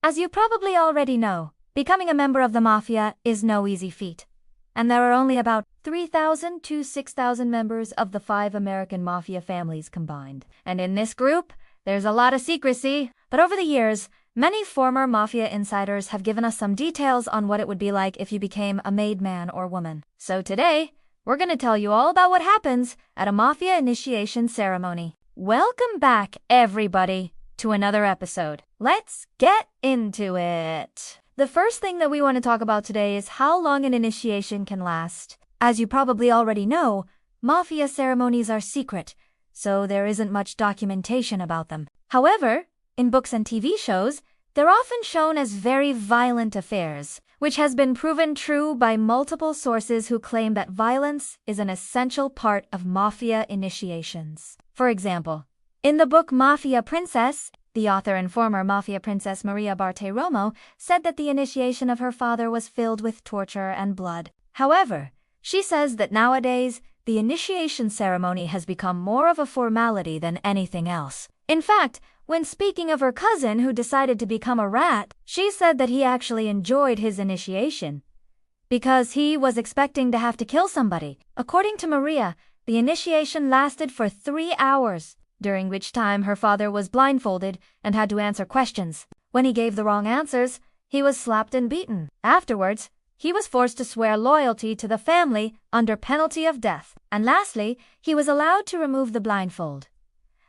As you probably already know, becoming a member of the Mafia is no easy feat. And there are only about 3,000 to 6,000 members of the 5 American Mafia families combined. And in this group, there's a lot of secrecy. But over the years, many former Mafia insiders have given us some details on what it would be like if you became a made man or woman. So today, we're going to tell you all about what happens at a Mafia initiation ceremony. Welcome back, everybody, to another episode. Let's get into it. The first thing that we want to talk about today is how long an initiation can last. As you probably already know, Mafia ceremonies are secret, so there isn't much documentation about them. However, in books and TV shows, they're often shown as very violent affairs, which has been proven true by multiple sources who claim that violence is an essential part of Mafia initiations. For example, in the book Mafia Princess, the author and former Mafia princess Maria Bartiromo said that the initiation of her father was filled with torture and blood. However, she says that nowadays, the initiation ceremony has become more of a formality than anything else. In fact, when speaking of her cousin who decided to become a rat, she said that he actually enjoyed his initiation because he was expecting to have to kill somebody. According to Maria, the initiation lasted for 3 hours, during which time her father was blindfolded and had to answer questions. When he gave the wrong answers, he was slapped and beaten. Afterwards, he was forced to swear loyalty to the family under penalty of death. And lastly, he was allowed to remove the blindfold.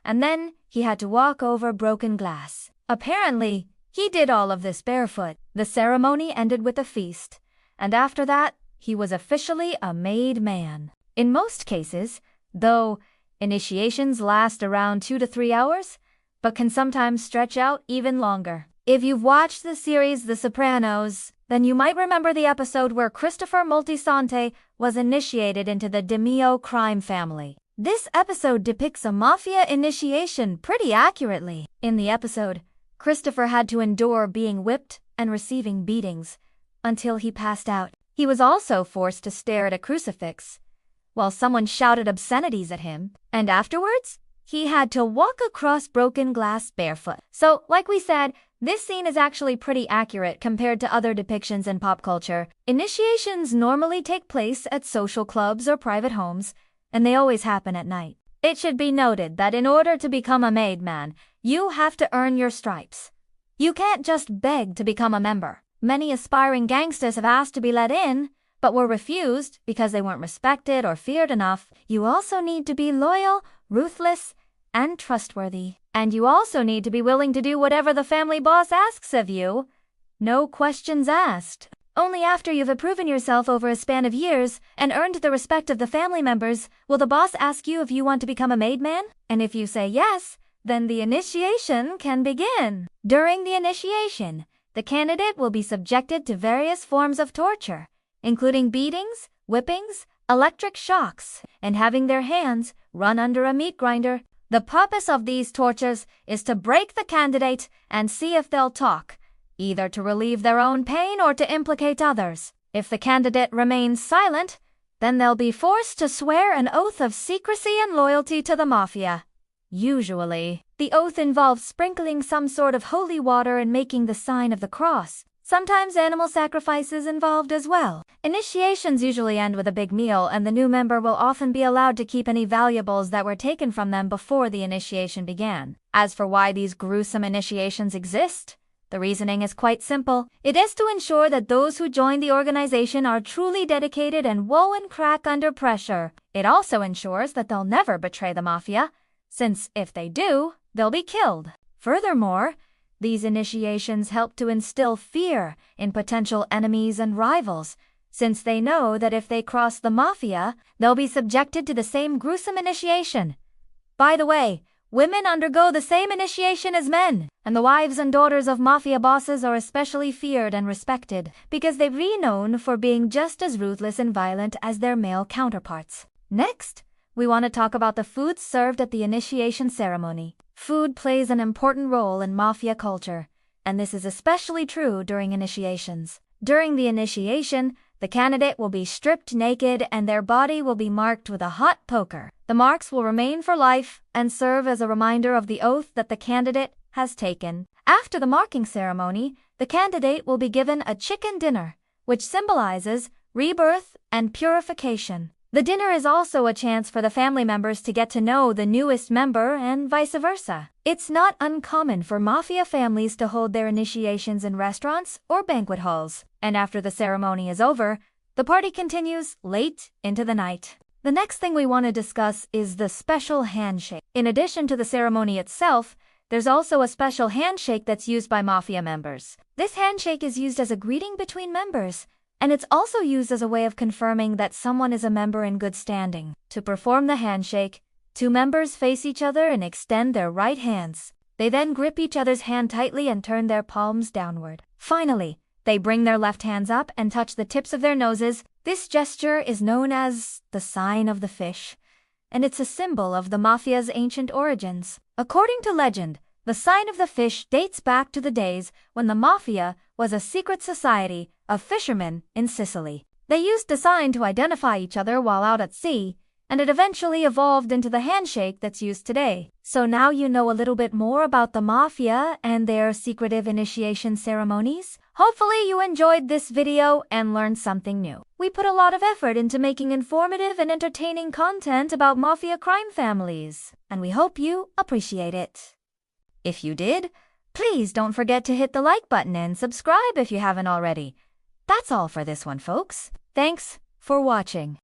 And then he had to walk over broken glass. Apparently, he did all of this barefoot. The ceremony ended with a feast, and after that, he was officially a made man. In most cases, though, initiations last around 2 to 3 hours, but can sometimes stretch out even longer. If you've watched the series The Sopranos, then you might remember the episode where Christopher Moltisanti was initiated into the DeMio crime family. This episode depicts a Mafia initiation pretty accurately. In the episode, Christopher had to endure being whipped and receiving beatings until he passed out. He was also forced to stare at a crucifix while someone shouted obscenities at him, and afterwards, he had to walk across broken glass barefoot. So, like we said, this scene is actually pretty accurate compared to other depictions in pop culture. Initiations normally take place at social clubs or private homes, and they always happen at night. It should be noted that in order to become a made man, you have to earn your stripes. You can't just beg to become a member. Many aspiring gangsters have asked to be let in, but were refused because they weren't respected or feared enough. You also need to be loyal, ruthless, and trustworthy. And you also need to be willing to do whatever the family boss asks of you. No questions asked. Only after you've proven yourself over a span of years and earned the respect of the family members will the boss ask you if you want to become a made man. And if you say yes, then the initiation can begin. During the initiation, the candidate will be subjected to various forms of torture, including beatings, whippings, electric shocks, and having their hands run under a meat grinder. The purpose of these tortures is to break the candidate and see if they'll talk, either to relieve their own pain or to implicate others. If the candidate remains silent, then they'll be forced to swear an oath of secrecy and loyalty to the Mafia. Usually, the oath involves sprinkling some sort of holy water and making the sign of the cross. Sometimes animal sacrifice is involved as well. Initiations usually end with a big meal, and the new member will often be allowed to keep any valuables that were taken from them before the initiation began. As for why these gruesome initiations exist, the reasoning is quite simple. It is to ensure that those who join the organization are truly dedicated and won't crack under pressure. It also ensures that they'll never betray the Mafia, since if they do, they'll be killed. Furthermore, these initiations help to instill fear in potential enemies and rivals, since they know that if they cross the Mafia, they'll be subjected to the same gruesome initiation. By the way, women undergo the same initiation as men, and the wives and daughters of Mafia bosses are especially feared and respected because they're renowned for being just as ruthless and violent as their male counterparts. Next, we want to talk about the food served at the initiation ceremony. Food plays an important role in Mafia culture, and this is especially true during initiations. During the initiation, the candidate will be stripped naked and their body will be marked with a hot poker. The marks will remain for life and serve as a reminder of the oath that the candidate has taken. After the marking ceremony, the candidate will be given a chicken dinner, which symbolizes rebirth and purification. The dinner is also a chance for the family members to get to know the newest member and vice versa. It's not uncommon for Mafia families to hold their initiations in restaurants or banquet halls, and after the ceremony is over, the party continues late into the night. The next thing we want to discuss is the special handshake. In addition to the ceremony itself, there's also a special handshake that's used by Mafia members. This handshake is used as a greeting between members, and it's also used as a way of confirming that someone is a member in good standing. To perform the handshake, two members face each other and extend their right hands. They then grip each other's hand tightly and turn their palms downward. Finally, they bring their left hands up and touch the tips of their noses. This gesture is known as the sign of the fish, and it's a symbol of the Mafia's ancient origins. According to legend, the sign of the fish dates back to the days when the Mafia was a secret society of fishermen in Sicily. They used the sign to identify each other while out at sea, and it eventually evolved into the handshake that's used today. So now you know a little bit more about the Mafia and their secretive initiation ceremonies. Hopefully you enjoyed this video and learned something new. We put a lot of effort into making informative and entertaining content about Mafia crime families, and we hope you appreciate it. If you did, please don't forget to hit the like button and subscribe if you haven't already. That's all for this one, folks. Thanks for watching.